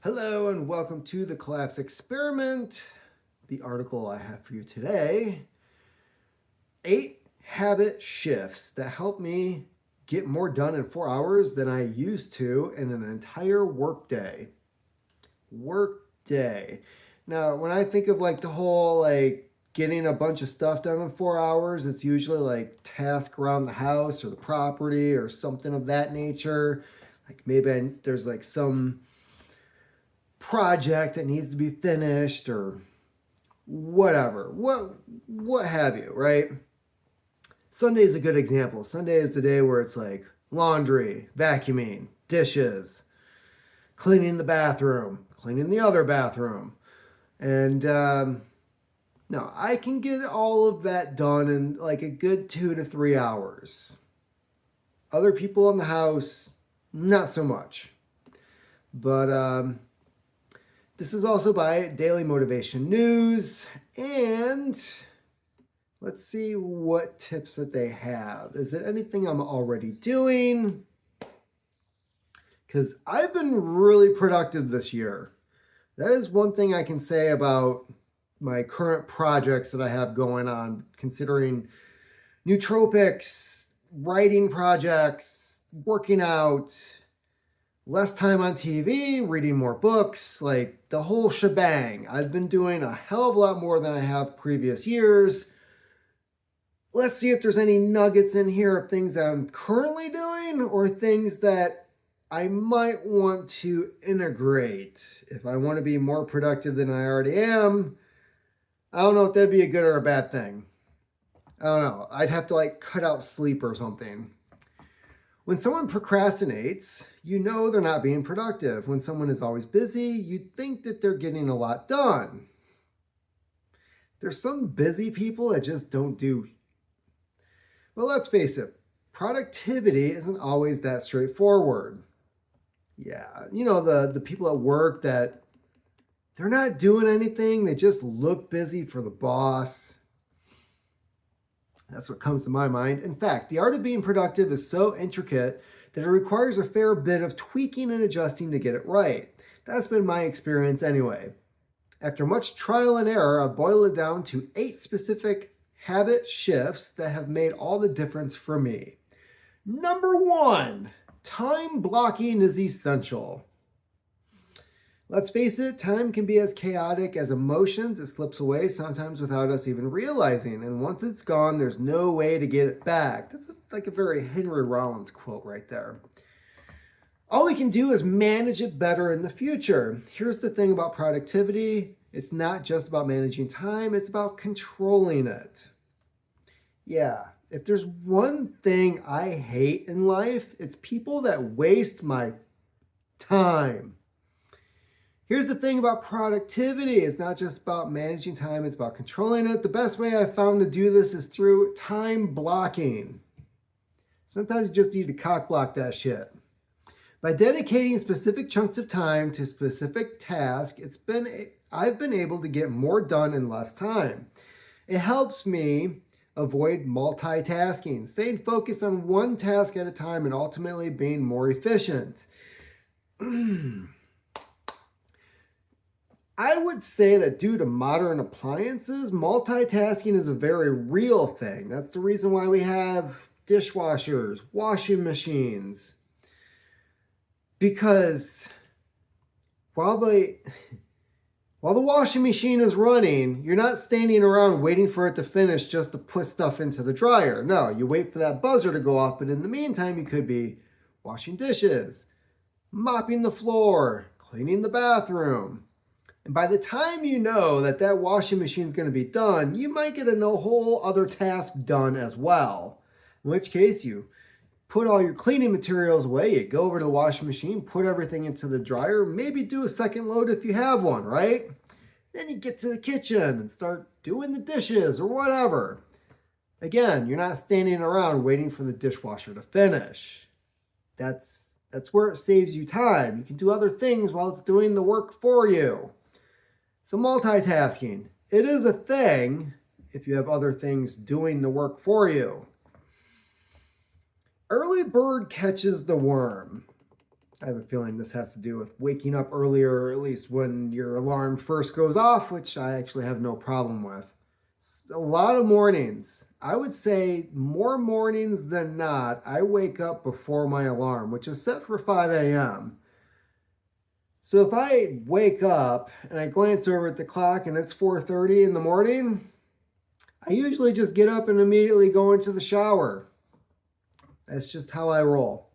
Hello and welcome to the Collapse Experiment. The article I have for you today, 8 habit shifts that help me get more done in 4 hours than I used to in an entire workday. Workday. Now, when I think of like the whole getting a bunch of stuff done in 4 hours, it's usually like task around the house or the property or something of that nature. Like maybe there's like some project that needs to be finished or whatever, what have you, right? Sunday is a good example. Sunday is the day where it's like laundry, vacuuming, dishes, cleaning the bathroom, cleaning the other bathroom. And no, I can get all of that done in like a good 2 to 3 hours. Other people in the house, not so much. But this is also by Daily Motivation News, and let's see what tips that they have. Is it anything I'm already doing? Because I've been really productive this year. That is one thing I can say about my current projects that I have going on, considering nootropics, writing projects, working out, less time on TV, reading more books, like the whole shebang. I've been doing a hell of a lot more than I have previous years. Let's see if there's any nuggets in here of things I'm currently doing or things that I might want to integrate if I want to be more productive than I already am. I don't know if that'd be a good or a bad thing. I don't know. I'd have to like cut out sleep or something. When someone procrastinates, you know they're not being productive. When someone is always busy, you think that they're getting a lot done. There's some busy people that just don't do. Well, let's face it, productivity isn't always that straightforward. Yeah, you know, the people at work that they're not doing anything, they just look busy for the boss. That's what comes to my mind. In fact, the art of being productive is so intricate that it requires a fair bit of tweaking and adjusting to get it right. That's been my experience anyway. After much trial and error, I've boiled it down to 8 specific habit shifts that have made all the difference for me. Number 1, time blocking is essential. Let's face it, time can be as chaotic as emotions. It slips away sometimes without us even realizing. And once it's gone, there's no way to get it back. That's like a very Henry Rollins quote right there. All we can do is manage it better in the future. Here's the thing about productivity. It's not just about managing time, it's about controlling it. Yeah, if there's one thing I hate in life, it's people that waste my time. Here's the thing about productivity. It's not just about managing time, it's about controlling it. The best way I've found to do this is through time blocking. Sometimes you just need to cock block that shit. By dedicating specific chunks of time to specific tasks, I've been able to get more done in less time. It helps me avoid multitasking, staying focused on one task at a time and ultimately being more efficient. I would say that due to modern appliances, multitasking is a very real thing. That's the reason why we have dishwashers, washing machines. Because while the washing machine is running, you're not standing around waiting for it to finish just to put stuff into the dryer. No, you wait for that buzzer to go off, but in the meantime, you could be washing dishes, mopping the floor, cleaning the bathroom. And by the time you know that washing machine is going to be done, you might get a whole other task done as well. In which case, you put all your cleaning materials away, you go over to the washing machine, put everything into the dryer, maybe do a second load if you have one, right? Then you get to the kitchen and start doing the dishes or whatever. Again, you're not standing around waiting for the dishwasher to finish. That's where it saves you time. You can do other things while it's doing the work for you. So multitasking, it is a thing if you have other things doing the work for you. Early bird catches the worm. I have a feeling this has to do with waking up earlier, or at least when your alarm first goes off, which I actually have no problem with. A lot of mornings. I would say more mornings than not, I wake up before my alarm, which is set for 5 a.m. So if I wake up and I glance over at the clock and it's 4:30 in the morning, I usually just get up and immediately go into the shower. That's just how I roll.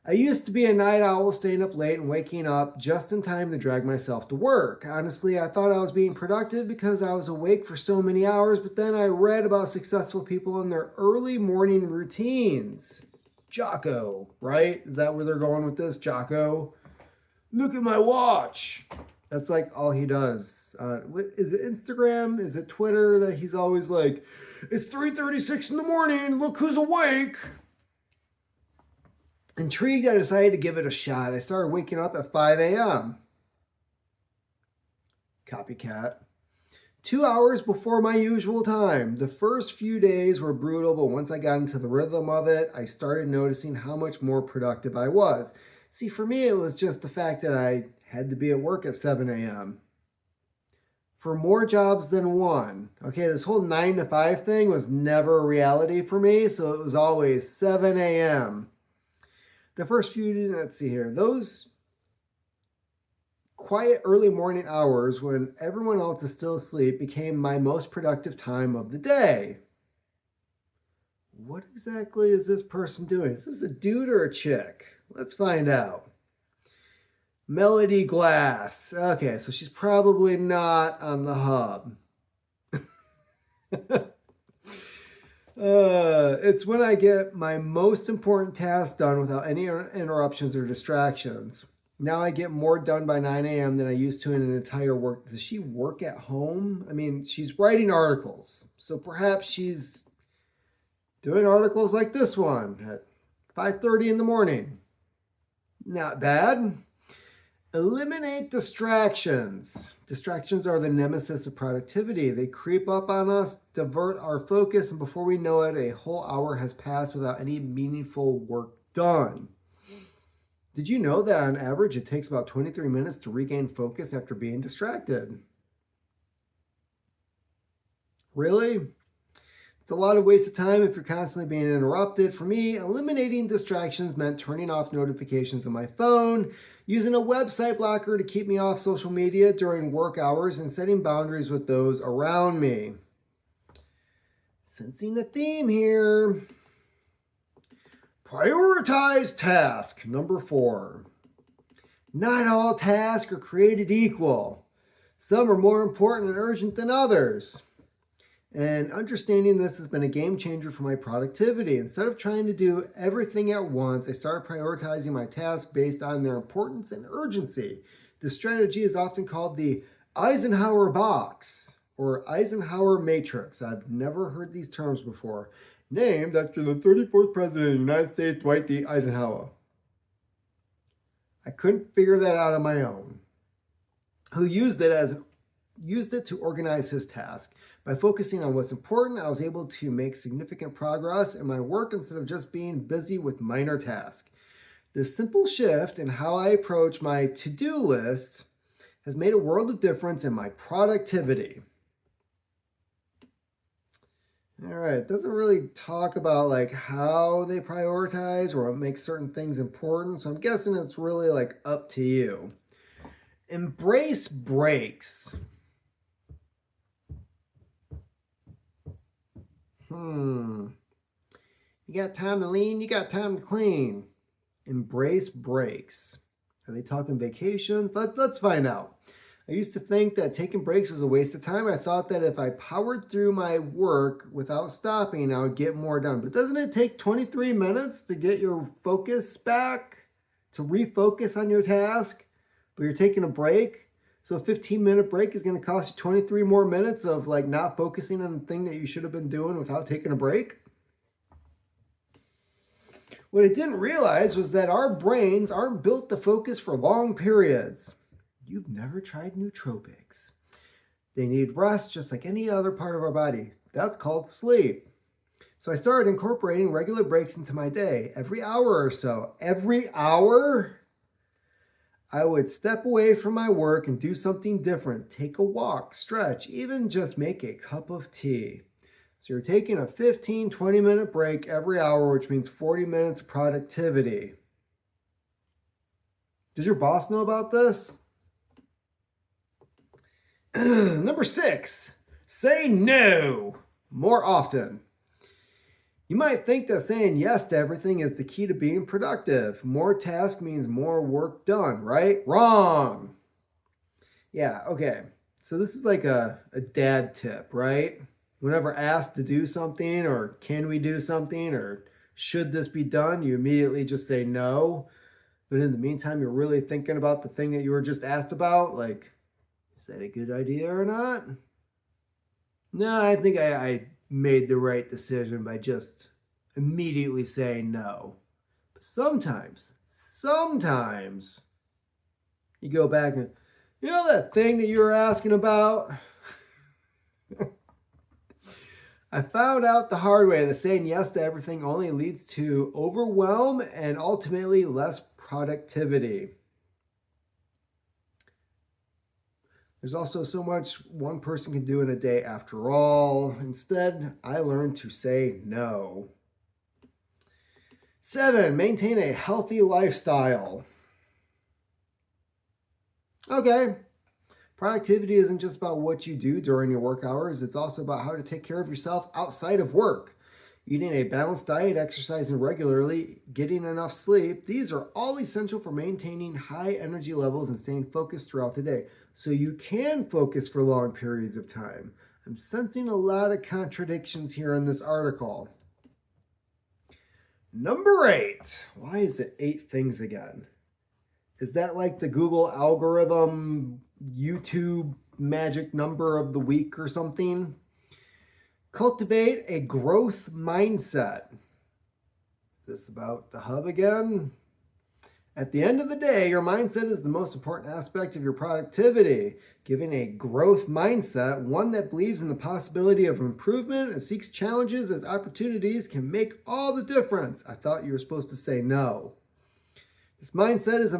I used to be a night owl, staying up late and waking up just in time to drag myself to work. Honestly, I thought I was being productive because I was awake for so many hours, but then I read about successful people and their early morning routines. Jocko, right? Is that where they're going with this? Jocko? Look at my watch. That's like all he does. Is it Instagram? Is it Twitter that he's always like, it's 3:36 in the morning, look who's awake. Intrigued, I decided to give it a shot. I started waking up at 5 a.m. Copycat. 2 hours before my usual time. The first few days were brutal, but once I got into the rhythm of it, I started noticing how much more productive I was. See, for me, it was just the fact that I had to be at work at 7 a.m. for more jobs than one. Okay, this whole 9 to 5 thing was never a reality for me, so it was always 7 a.m. The first few, let's see here, those quiet early morning hours when everyone else is still asleep became my most productive time of the day. What exactly is this person doing? Is this a dude or a chick? Let's find out. Melody Glass. Okay, so she's probably not on the hub. It's when I get my most important task done without any interruptions or distractions. Now I get more done by 9 a.m. than I used to in an entire work. Does she work at home? I mean, she's writing articles. So perhaps she's doing articles like this one at 5:30 in the morning. Not bad. Eliminate distractions. Distractions are the nemesis of productivity. They creep up on us, divert our focus, and before we know it, a whole hour has passed without any meaningful work done. Did you know that on average it takes about 23 minutes to regain focus after being distracted? Really? It's a lot of waste of time if you're constantly being interrupted. For me, eliminating distractions meant turning off notifications on my phone, using a website blocker to keep me off social media during work hours, and setting boundaries with those around me. Sensing a theme here. Prioritize task. Number 4. Not all tasks are created equal. Some are more important and urgent than others. And understanding this has been a game changer for my productivity. Instead of trying to do everything at once, I started prioritizing my tasks based on their importance and urgency. This strategy is often called the Eisenhower box or Eisenhower matrix. I've never heard these terms before. Named after the 34th President of the United States, Dwight D. Eisenhower. I couldn't figure that out on my own. Who used it to organize his task. By focusing on what's important, I was able to make significant progress in my work instead of just being busy with minor tasks. This simple shift in how I approach my to-do list has made a world of difference in my productivity. All right, it doesn't really talk about like how they prioritize or what makes certain things important, so I'm guessing it's really like up to you. Embrace breaks. You got time to lean, you got time to clean. Embrace breaks. Are they talking vacations? Let's find out. I used to think that taking breaks was a waste of time. I thought that if I powered through my work without stopping, I would get more done. But doesn't it take 23 minutes to get your focus back, to refocus on your task, but you're taking a break? So a 15-minute break is going to cost you 23 more minutes of like not focusing on the thing that you should have been doing without taking a break? What I didn't realize was that our brains aren't built to focus for long periods. You've never tried nootropics. They need rest just like any other part of our body. That's called sleep. So I started incorporating regular breaks into my day, every hour or so. Every hour, I would step away from my work and do something different. Take a walk, stretch, even just make a cup of tea. So you're taking a 15, 20-minute break every hour, which means 40 minutes of productivity. Does your boss know about this? Number 6, say no more often. You might think that saying yes to everything is the key to being productive. More task means more work done, right? Wrong. Yeah, okay. So this is like a dad tip, right? Whenever asked to do something, or can we do something, or should this be done, you immediately just say no. But in the meantime, you're really thinking about the thing that you were just asked about. Like, is that a good idea or not? No, I think I made the right decision by just immediately saying no. But sometimes you go back and, you know that thing that you were asking about? I found out the hard way that saying yes to everything only leads to overwhelm and ultimately less productivity. There's also so much one person can do in a day after all. Instead, I learned to say no. 7, maintain a healthy lifestyle. Okay, productivity isn't just about what you do during your work hours, it's also about how to take care of yourself outside of work. Eating a balanced diet, exercising regularly, getting enough sleep, these are all essential for maintaining high energy levels and staying focused throughout the day. So you can focus for long periods of time. I'm sensing a lot of contradictions here in this article. Number 8. Why is it 8 things again? Is that like the Google algorithm, YouTube magic number of the week or something? Cultivate a growth mindset. Is this about the hub again? At the end of the day, your mindset is the most important aspect of your productivity. Giving a growth mindset, one that believes in the possibility of improvement and seeks challenges as opportunities, can make all the difference. I thought you were supposed to say no. This mindset has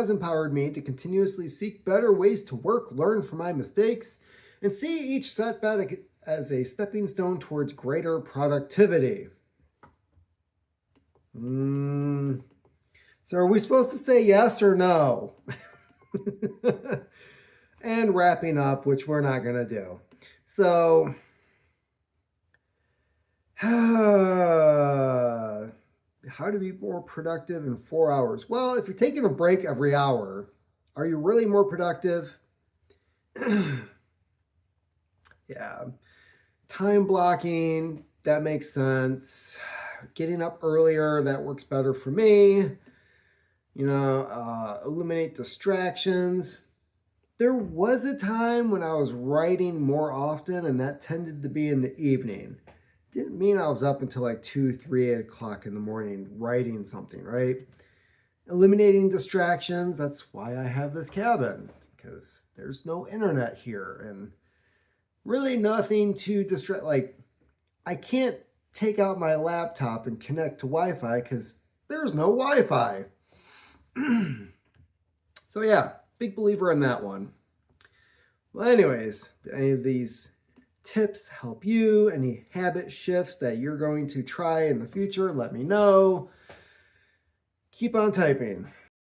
empowered me to continuously seek better ways to work, learn from my mistakes, and see each setback as a stepping stone towards greater productivity. So are we supposed to say yes or no? And wrapping up, which we're not going to do. So, how to be more productive in 4 hours? Well, if you're taking a break every hour, are you really more productive? Yeah. Time blocking, that makes sense. Getting up earlier, that works better for me. Eliminate distractions. There was a time when I was writing more often, and that tended to be in the evening. Didn't mean I was up until like 2, 3 o'clock in the morning writing something, right? Eliminating distractions, that's why I have this cabin, because there's no internet here and really nothing to distract. Like, I can't take out my laptop and connect to Wi-Fi because there's no Wi-Fi. So yeah, big believer in that one. Well, anyways, did any of these tips help you? Any habit shifts that you're going to try in the future? Let me know. Keep on typing.